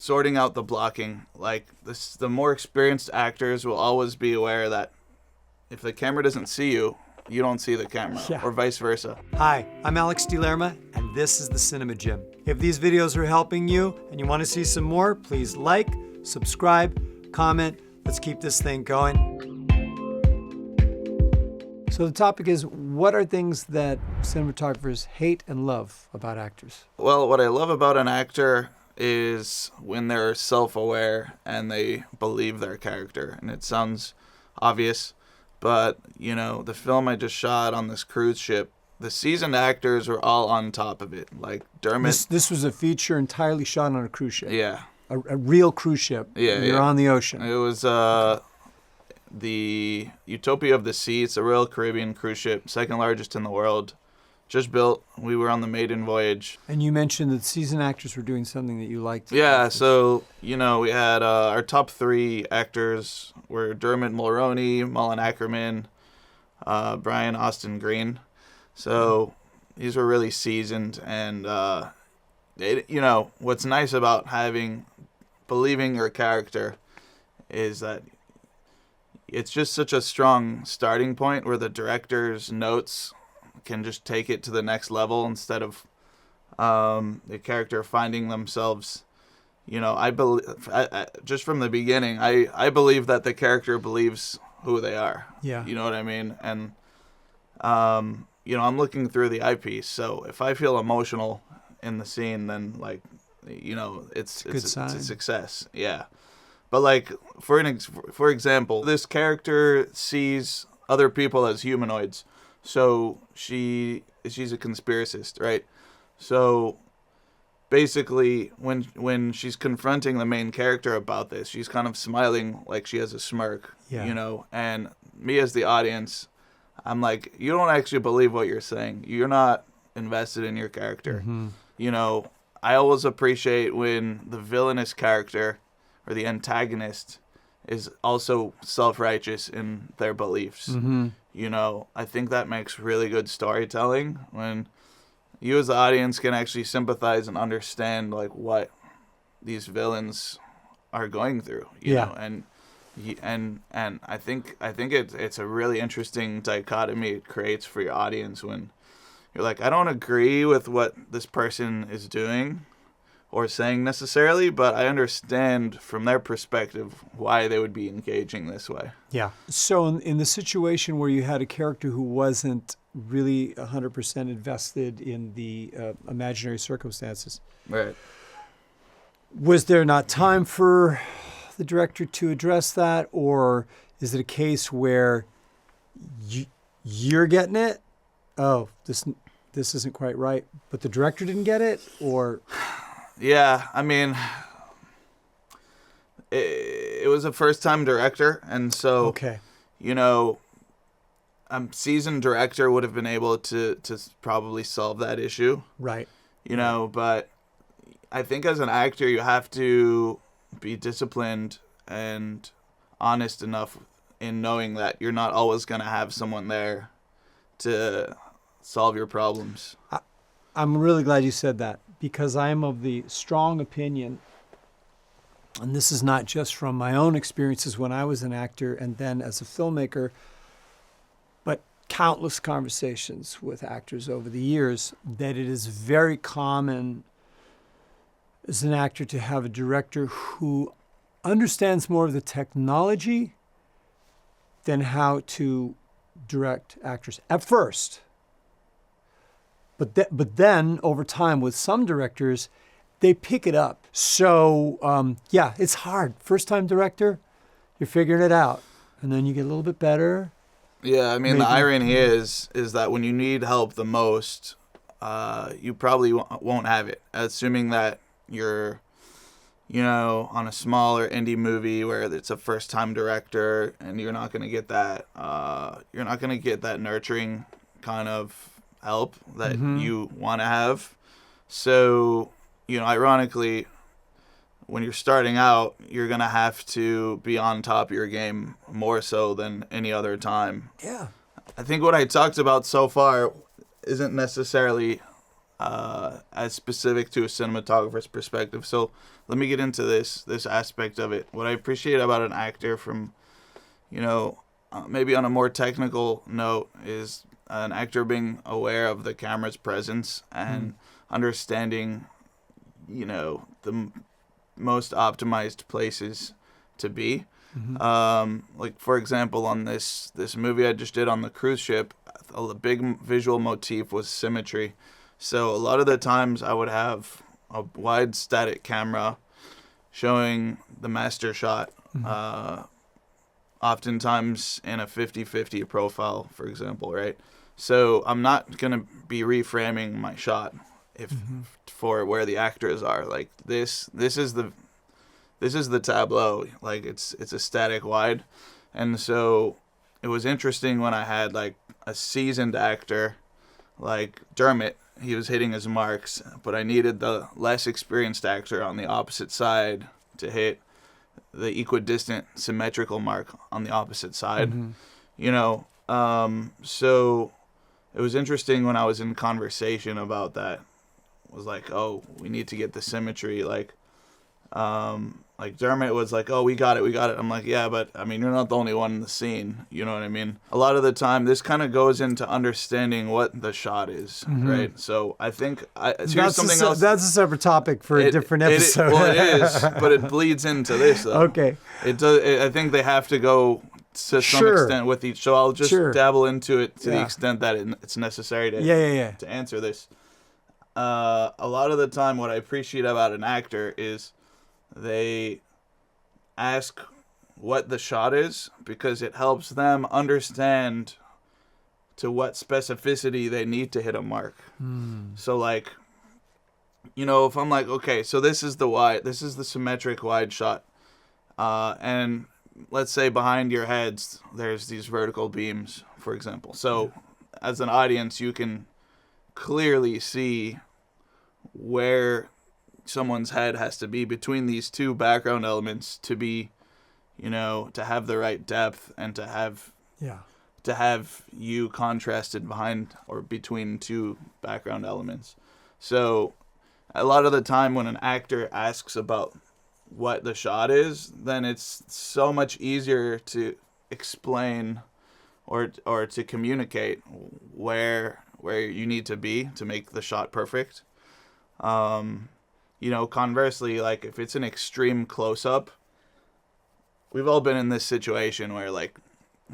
sorting out the blocking. Like, the more experienced actors will always be aware that if the camera doesn't see you, you don't see the camera, or vice versa. Hi, I'm Alex DeLerma, and this is the Cinema Gym. If these videos are helping you and you want to see some more, please like, subscribe, comment. Let's keep this thing going. So the topic is, what are things that cinematographers hate and love about actors? Well, what I love about an actor is when they're self-aware and they believe their character. And it sounds obvious, but, you know, the film I just shot on this cruise ship, the seasoned actors were all on top of it. Like Dermot. This was a feature entirely shot on a cruise ship. Yeah. A real cruise ship. Yeah, You're on the ocean. It was the Utopia of the Sea. It's a Royal Caribbean cruise ship, second largest in the world. Just built. We were on the maiden voyage. And you mentioned that seasoned actors were doing something that you liked. Yeah, so, you know, we had our top 3 actors were Dermot Mulroney, Mullen Ackerman, Brian Austin Green. So these were really seasoned, and you know, what's nice about believing your character is that it's just such a strong starting point where the director's notes can just take it to the next level instead of the character finding themselves. You know, I believe just from the beginning, I believe that the character believes who they are. Yeah. You know what I mean? And you know, I'm looking through the eyepiece, so if I feel emotional in the scene, then, like, you know, it's a success. Yeah. But, like, for example, this character sees other people as humanoids. So she's a conspiracist, right? So basically, when she's confronting the main character about this, she's kind of smiling like she has a smirk, you know? And me as the audience, I'm like, you don't actually believe what you're saying. You're not invested in your character. Mm-hmm. You know, I always appreciate when the villainous character or the antagonist is also self-righteous in their beliefs. Mm-hmm. You know, I think that makes really good storytelling when you as the audience can actually sympathize and understand, like, what these villains are going through, you know, and I think it's a really interesting dichotomy it creates for your audience when you're like, I don't agree with what this person is doing or saying necessarily, but I understand from their perspective why they would be engaging this way. Yeah. So in the situation where you had a character who wasn't really 100% invested in the imaginary circumstances, right? Was there not time for the director to address that, or is it a case where you're getting it? Oh, this isn't quite right, but the director didn't get it, or? Yeah, I mean, it was a first-time director, and so, you know, a seasoned director would have been able to probably solve that issue. Right. You know, but I think as an actor, you have to be disciplined and honest enough in knowing that you're not always going to have someone there to solve your problems. I'm really glad you said that, because I am of the strong opinion, and this is not just from my own experiences when I was an actor and then as a filmmaker, but countless conversations with actors over the years, that it is very common as an actor to have a director who understands more of the technology than how to direct actors at first. But then over time with some directors, they pick it up. So yeah, it's hard. First-time director, you're figuring it out, and then you get a little bit better. Yeah, I mean, the irony is that when you need help the most, you probably won't have it. Assuming that you're, you know, on a smaller indie movie where it's a first-time director, and you're not going to get that. You're not going to get that nurturing kind of help that you want to have. So, you know, ironically, when you're starting out, you're going to have to be on top of your game more so than any other time. Yeah. I think what I talked about so far isn't necessarily as specific to a cinematographer's perspective. So let me get into this aspect of it. What I appreciate about an actor from, maybe on a more technical note, is an actor being aware of the camera's presence and understanding, the most optimized places to be. Like for example, on this movie I just did on the cruise ship, a big visual motif was symmetry. So a lot of the times I would have a wide static camera showing the master shot, oftentimes in a 50-50 profile, for example, right? So I'm not going to be reframing my shot if for where the actors are. Like this is the tableau. Like it's a static wide. And so it was interesting when I had like a seasoned actor like Dermot. He was hitting his marks, but I needed the less experienced actor on the opposite side to hit the equidistant symmetrical mark on the opposite side. So it was interesting when I was in conversation about that. It was like, oh, we need to get the symmetry. Like Dermot was like, oh, we got it. I'm like, yeah, but I mean, you're not the only one in the scene. You know what I mean? A lot of the time, this kind of goes into understanding what the shot is, right? So I think here's something else. That's a separate topic for a different episode. Well, it is, but it bleeds into this, though. Okay. It does. I think they have to go to some extent with each. So I'll just dabble into it to the extent that it's necessary to to answer this. A lot of the time, what I appreciate about an actor is they ask what the shot is because it helps them understand to what specificity they need to hit a mark. So like, if I'm like, okay, so this is the symmetric wide shot. And let's say behind your heads, there's these vertical beams, for example. So as an audience, you can clearly see where someone's head has to be between these two background elements to be, to have the right depth and to have you contrasted behind or between two background elements. So a lot of the time when an actor asks about what the shot is, then it's so much easier to explain or to communicate where you need to be to make the shot perfect. Conversely, like if it's an extreme close-up, we've all been in this situation where, like,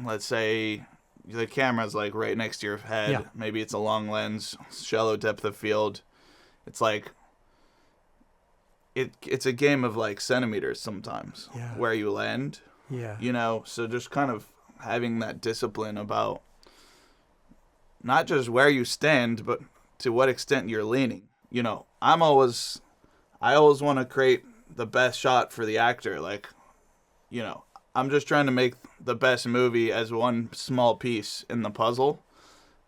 let's say the camera's like right next to your head. Yeah. Maybe it's a long lens, shallow depth of field. It's like it's a game of like centimeters sometimes where you land. Yeah. So just kind of having that discipline about not just where you stand, but to what extent you're leaning. I always want to create the best shot for the actor. Like, I'm just trying to make the best movie as one small piece in the puzzle.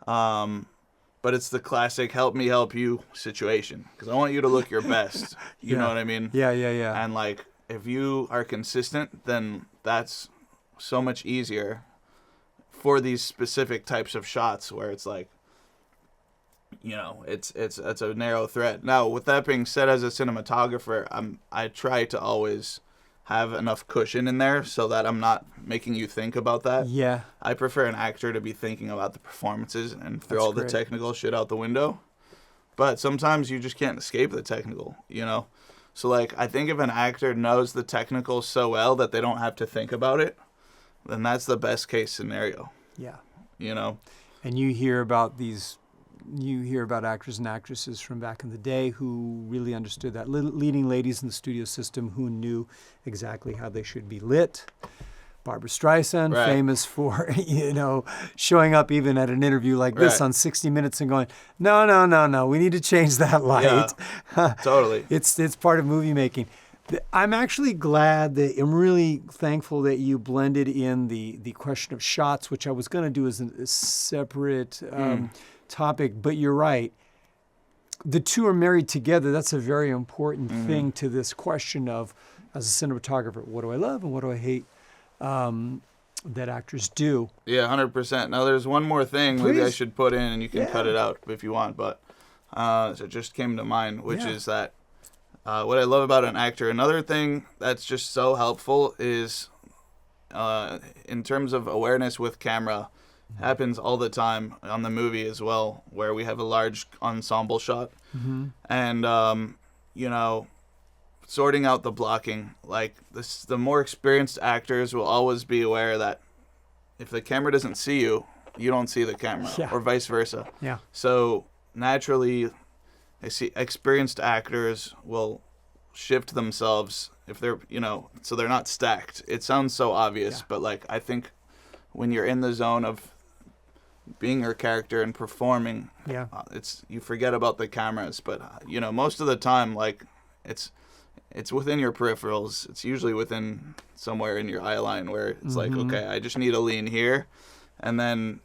But it's the classic help me help you situation. Because I want you to look your best. You know what I mean? Yeah. And like, if you are consistent, then that's so much easier for these specific types of shots where it's like, it's a narrow thread. Now, with that being said, as a cinematographer, I try to always have enough cushion in there so that I'm not making you think about that. Yeah. I prefer an actor to be thinking about the performances and throw all the technical shit out the window. But sometimes you just can't escape the technical, So, like, I think if an actor knows the technical so well that they don't have to think about it, then that's the best case scenario. Yeah. And you hear about actors and actresses from back in the day who really understood that. Leading ladies in the studio system who knew exactly how they should be lit. Barbra Streisand, famous for, showing up even at an interview like this on 60 Minutes and going, no, we need to change that light. Yeah, totally. It's part of movie making. I'm actually glad I'm really thankful that you blended in the question of shots, which I was going to do as a separate topic, but you're right. The two are married together. That's a very important thing to this question of, as a cinematographer, what do I love and what do I hate that actors do? Yeah, 100%. Now, there's one more thing maybe I should put in, and you can cut it out if you want, but It just came to mind, which Yeah. is that what I love about an actor. Another thing that's just so helpful is in terms of awareness with camera, happens all the time on the movie as well, where we have a large ensemble shot, and you know, sorting out the blocking. Like this, the more experienced actors will always be aware that if the camera doesn't see you, you don't see the camera, Yeah. or vice versa. Yeah. So naturally, I see experienced actors will shift themselves if they're, so they're not stacked. It sounds so obvious, Yeah. but like I think when you're in the zone of being your character and performing, Yeah. it's you forget about the cameras. But most of the time, like it's within your peripherals. It's usually within somewhere in your eye line where it's like, okay, I just need to lean here, and then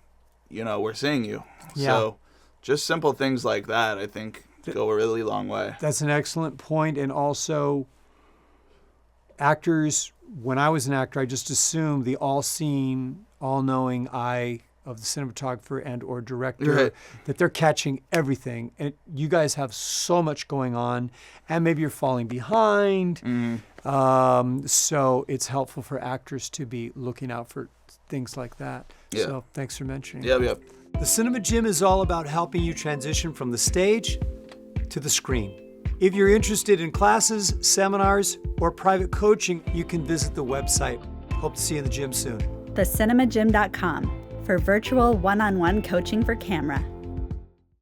we're seeing you. Yeah. So just simple things like that, I think, go a really long way. That's an excellent point. And also, actors, when I was an actor, I just assumed the all-seeing, all-knowing eye of the cinematographer and or director, Right. that they're catching everything. And you guys have so much going on, and maybe you're falling behind. So it's helpful for actors to be looking out for things like that. Yeah. So thanks for mentioning. Yep. The Cinema Gym is all about helping you transition from the stage to the screen. If you're interested in classes, seminars, or private coaching, you can visit the website. Hope to see you in the gym soon. thecinemagym.com for virtual one-on-one coaching for camera.